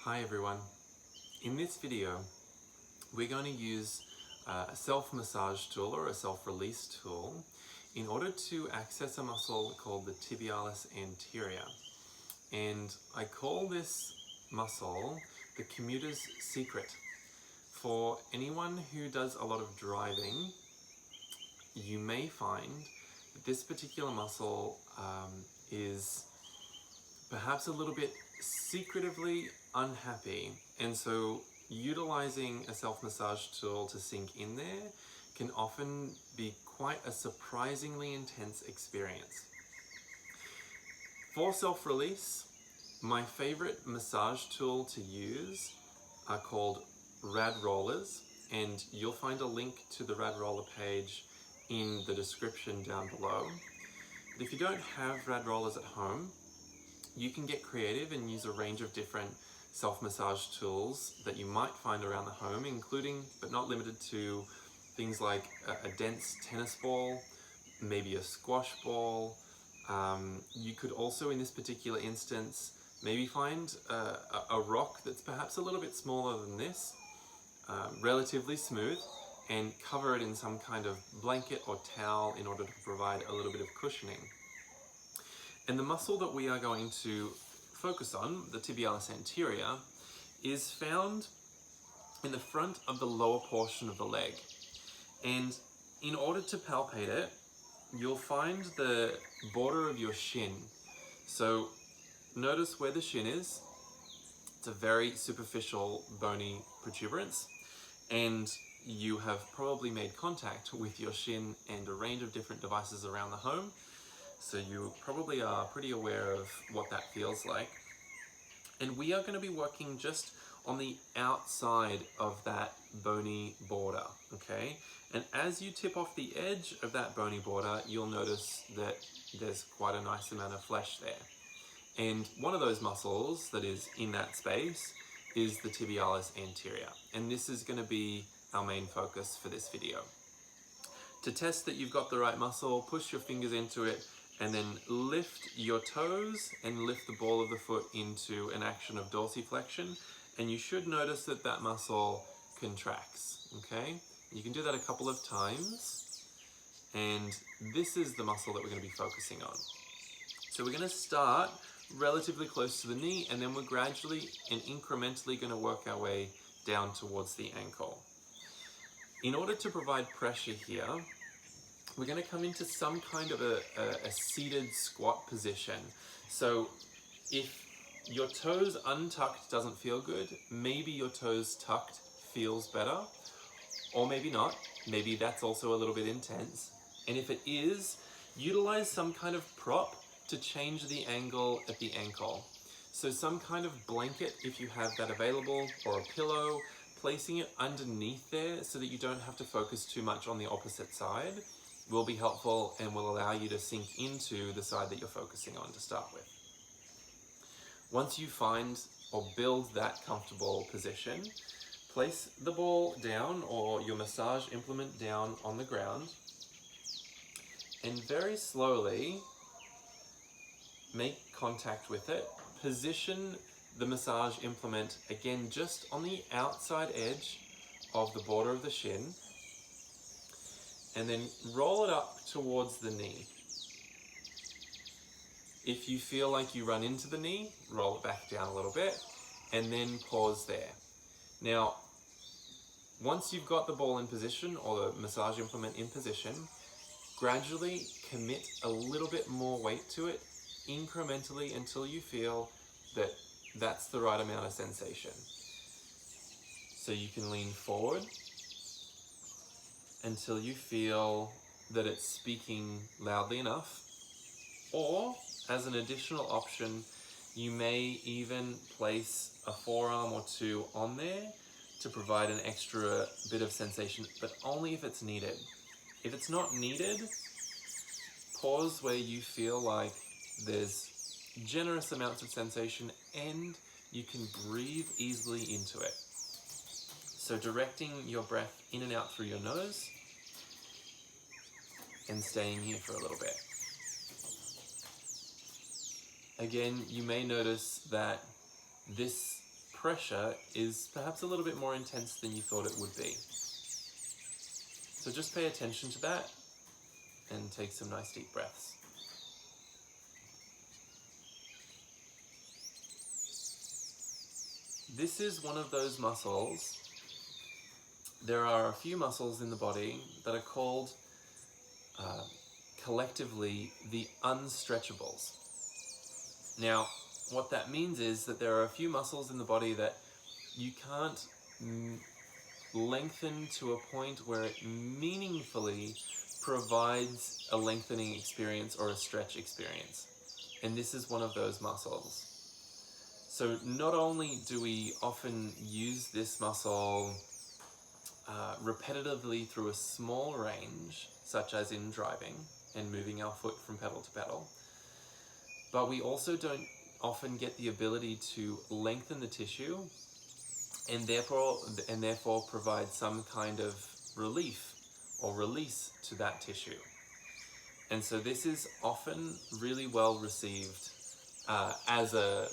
Hi everyone. In this video, we're going to use a self-massage tool or a self-release tool in order to access a muscle called the tibialis anterior. And I call this muscle the commuter's secret. For anyone who does a lot of driving, you may find that this particular muscle is perhaps a little bit secretively unhappy, and so utilizing a self-massage tool to sink in there can often be quite a surprisingly intense experience. For self-release, my favorite massage tool to use are called rad rollers, and you'll find a link to the rad roller page in the description down below. But if you don't have rad rollers at home, you can get creative and use a range of different self-massage tools that you might find around the home, including but not limited to things like a dense tennis ball, maybe a squash ball. You could also, in this particular instance, maybe find a rock that's perhaps a little bit smaller than this, relatively smooth, and cover it in some kind of blanket or towel in order to provide a little bit of cushioning. And the muscle that we are going to focus on, the tibialis anterior, is found in the front of the lower portion of the leg. And in order to palpate it, you'll find the border of your shin. So notice where the shin is. It's a very superficial bony protuberance, and you have probably made contact with your shin and a range of different devices around the home. So you probably are pretty aware of what that feels like. And we are going to be working just on the outside of that bony border, okay? And as you tip off the edge of that bony border, you'll notice that there's quite a nice amount of flesh there. And one of those muscles that is in that space is the tibialis anterior. And this is going to be our main focus for this video. To test that you've got the right muscle, push your fingers into it, and then lift your toes and lift the ball of the foot into an action of dorsiflexion, and you should notice that that muscle contracts, okay? You can do that a couple of times, and this is the muscle that we're going to be focusing on. So we're going to start relatively close to the knee, and then we're gradually and incrementally going to work our way down towards the ankle. In order to provide pressure here, we're going to come into some kind of a seated squat position. So if your toes untucked doesn't feel good, maybe your toes tucked feels better, or maybe not. Maybe that's also a little bit intense. And if it is, utilize some kind of prop to change the angle at the ankle. So some kind of blanket, if you have that available, or a pillow, placing it underneath there so that you don't have to focus too much on the opposite side will be helpful and will allow you to sink into the side that you're focusing on to start with. Once you find or build that comfortable position, place the ball down or your massage implement down on the ground, and very slowly make contact with it. Position the massage implement again just on the outside edge of the border of the shin, and then roll it up towards the knee. If you feel like you run into the knee, roll it back down a little bit, and then pause there. Now, once you've got the ball in position or the massage implement in position, gradually commit a little bit more weight to it, incrementally, until you feel that that's the right amount of sensation. So you can lean forward until you feel that it's speaking loudly enough, or as an additional option, you may even place a forearm or two on there to provide an extra bit of sensation, but only if it's needed. If it's not needed, pause where you feel like there's generous amounts of sensation and you can breathe easily into it. So directing your breath in and out through your nose and staying here for a little bit. Again, you may notice that this pressure is perhaps a little bit more intense than you thought it would be. So just pay attention to that and take some nice deep breaths. This is one of those muscles. There are a few muscles in the body that are called collectively the unstretchables. Now, what that means is that there are a few muscles in the body that you can't lengthen to a point where it meaningfully provides a lengthening experience or a stretch experience. And this is one of those muscles. So not only do we often use this muscle repetitively through a small range, such as in driving and moving our foot from pedal to pedal, but we also don't often get the ability to lengthen the tissue and therefore provide some kind of relief or release to that tissue. And so this is often really well received as a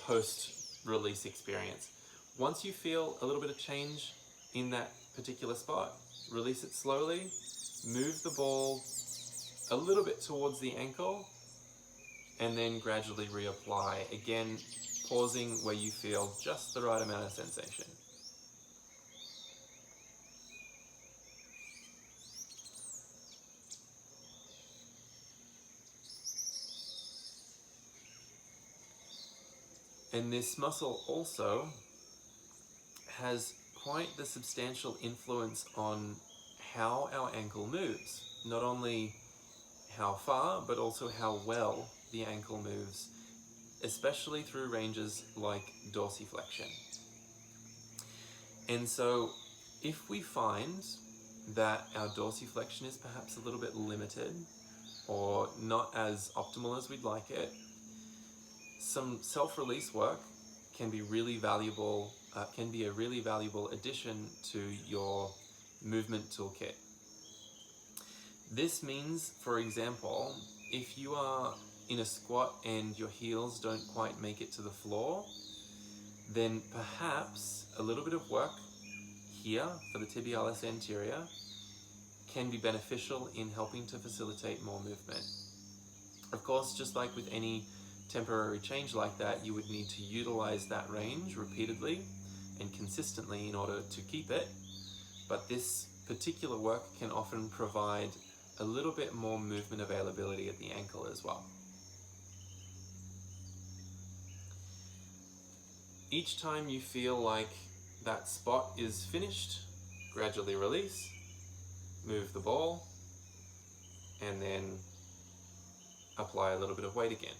post-release experience. Once you feel a little bit of change in that particular spot, release it slowly, move the ball a little bit towards the ankle, and then gradually reapply, again pausing where you feel just the right amount of sensation. And this muscle also has quite the substantial influence on how our ankle moves. Not only how far, but also how well the ankle moves, especially through ranges like dorsiflexion. And so if we find that our dorsiflexion is perhaps a little bit limited or not as optimal as we'd like it, some self-release work can be really valuable, can be a really valuable addition to your movement toolkit. This means, for example, if you are in a squat and your heels don't quite make it to the floor, then perhaps a little bit of work here for the tibialis anterior can be beneficial in helping to facilitate more movement. Of course, just like with any temporary change like that, you would need to utilize that range repeatedly and consistently in order to keep it. But this particular work can often provide a little bit more movement availability at the ankle as well. Each time you feel like that spot is finished, gradually release, move the ball, and then apply a little bit of weight again.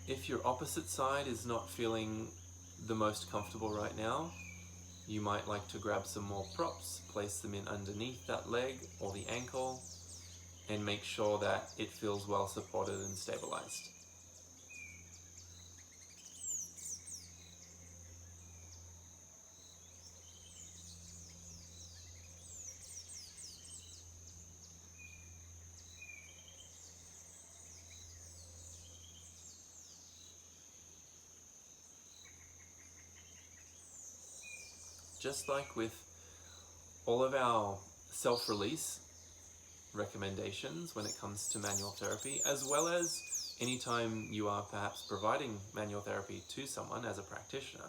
If your opposite side is not feeling the most comfortable right now, you might like to grab some more props, place them in underneath that leg or the ankle, and make sure that it feels well supported and stabilized. Just like with all of our self-release recommendations when it comes to manual therapy, as well as anytime you are perhaps providing manual therapy to someone as a practitioner,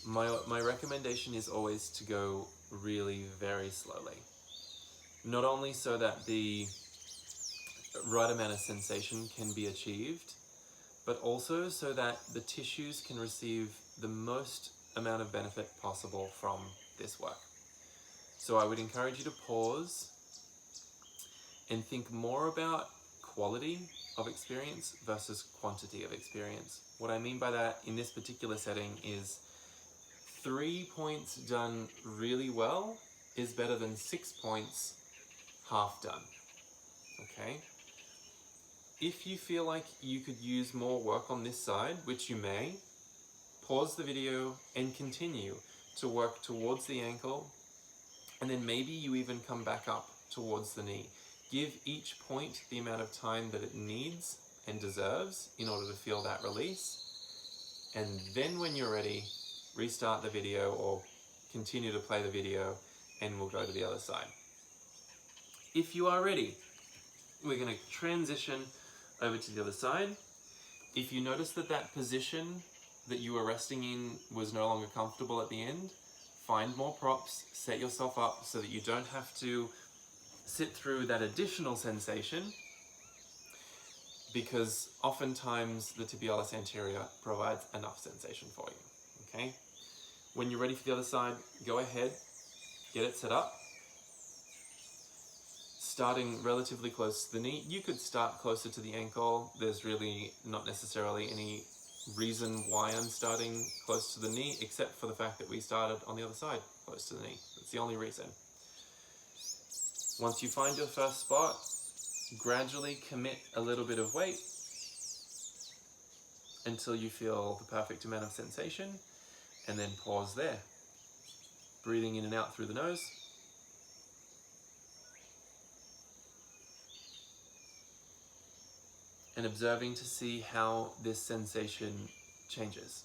my recommendation is always to go really very slowly. Not only so that the right amount of sensation can be achieved, but also so that the tissues can receive the most amount of benefit possible from this work. So I would encourage you to pause and think more about quality of experience versus quantity of experience. What I mean by that in this particular setting is 3 points done really well is better than 6 points half done. Okay? If you feel like you could use more work on this side, which you may, pause the video and continue to work towards the ankle, and then maybe you even come back up towards the knee. Give each point the amount of time that it needs and deserves in order to feel that release. And then when you're ready, restart the video or continue to play the video and we'll go to the other side. If you are ready, we're going to transition over to the other side. If you notice that that position that you were resting in was no longer comfortable at the end, find more props, set yourself up so that you don't have to sit through that additional sensation, because oftentimes the tibialis anterior provides enough sensation for you, okay? When you're ready for the other side, go ahead, get it set up. Starting relatively close to the knee. You could start closer to the ankle. There's really not necessarily any reason why I'm starting close to the knee, except for the fact that we started on the other side close to the knee. That's the only reason. Once you find your first spot, gradually commit a little bit of weight until you feel the perfect amount of sensation, and then pause there. Breathing in and out through the nose. And observing to see how this sensation changes.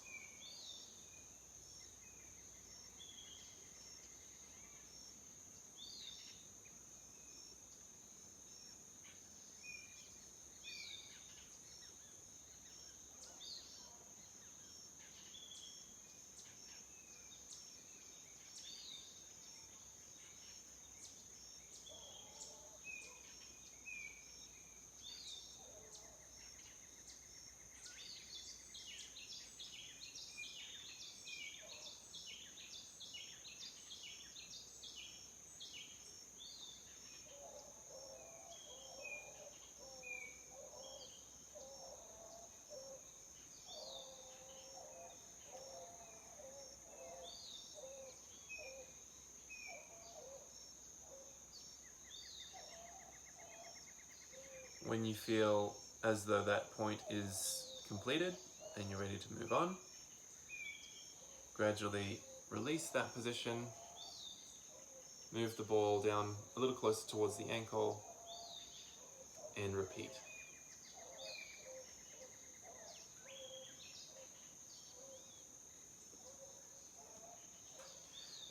When you feel as though that point is completed and you're ready to move on, gradually release that position, move the ball down a little closer towards the ankle, and repeat.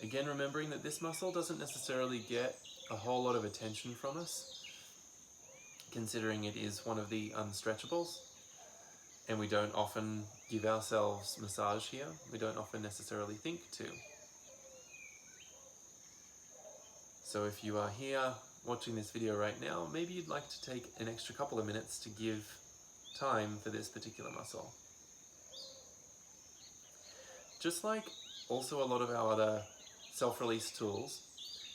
Again, remembering that this muscle doesn't necessarily get a whole lot of attention from us, considering it is one of the unstretchables, and we don't often give ourselves massage here. We don't often necessarily think to. So if you are here watching this video right now, maybe you'd like to take an extra couple of minutes to give time for this particular muscle. Just like also a lot of our other self-release tools,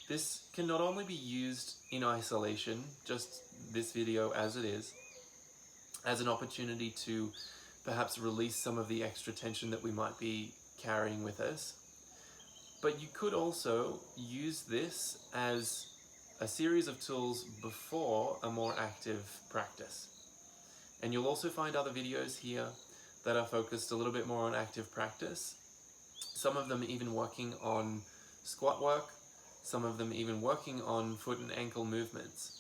this can not only be used in isolation, just this video as it is, as an opportunity to perhaps release some of the extra tension that we might be carrying with us, but you could also use this as a series of tools before a more active practice. And you'll also find other videos here that are focused a little bit more on active practice, some of them even working on squat work, some of them even working on foot and ankle movements.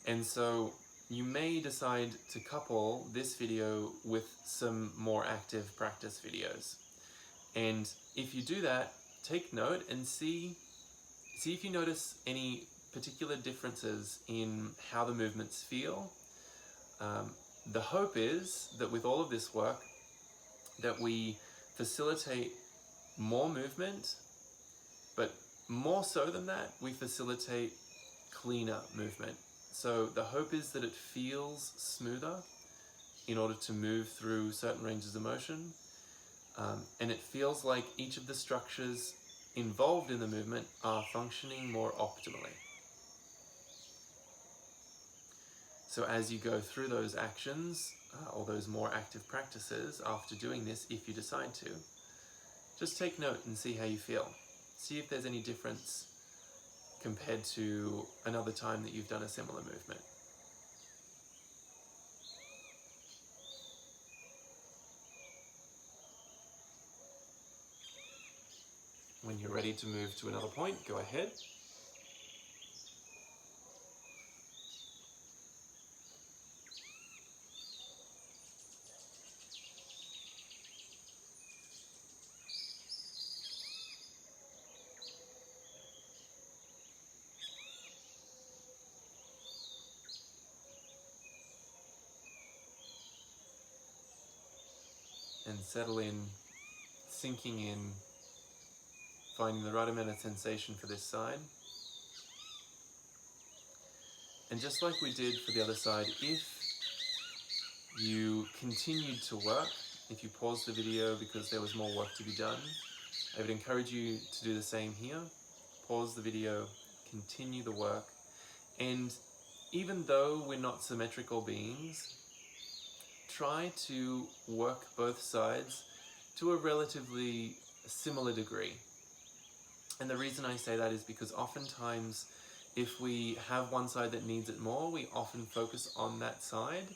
And so you may decide to couple this video with some more active practice videos. And if you do that, take note and see if you notice any particular differences in how the movements feel. The hope is that with all of this work, that we facilitate more movement, but more so than that, we facilitate cleaner movement. So the hope is that it feels smoother in order to move through certain ranges of motion, and it feels like each of the structures involved in the movement are functioning more optimally. So as you go through those actions, or those more active practices after doing this, if you decide to, just take note and see how you feel. See if there's any difference compared to another time that you've done a similar movement. When you're ready to move to another point, go ahead. and settle in, sinking in, finding the right amount of sensation for this side. And just like we did for the other side, if you continued to work, if you paused the video because there was more work to be done, I would encourage you to do the same here. Pause the video, continue the work, and even though we're not symmetrical beings, try to work both sides to a relatively similar degree. And the reason I say that is because oftentimes if we have one side that needs it more, we often focus on that side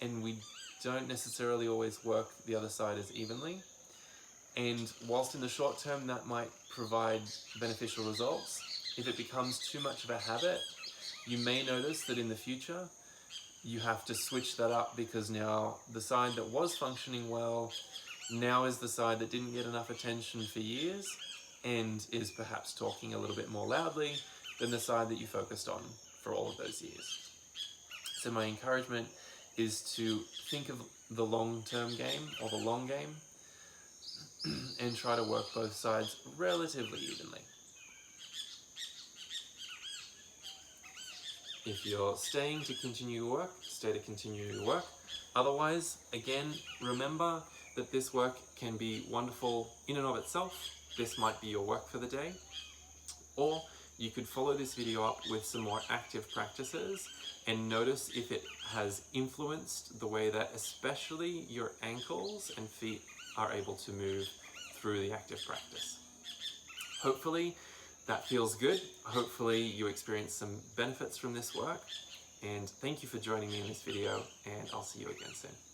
and we don't necessarily always work the other side as evenly. And whilst in the short term that might provide beneficial results, if it becomes too much of a habit, you may notice that in the future you have to switch that up because now the side that was functioning well now is the side that didn't get enough attention for years and is perhaps talking a little bit more loudly than the side that you focused on for all of those years. So my encouragement is to think of the long-term game or the long game and try to work both sides relatively evenly. If you're staying to continue your work, stay to continue your work. Otherwise, again, remember that this work can be wonderful in and of itself. This might be your work for the day. Or you could follow this video up with some more active practices and notice if it has influenced the way that especially your ankles and feet are able to move through the active practice. Hopefully that feels good. Hopefully you experience some benefits from this work. And thank you for joining me in this video, and I'll see you again soon.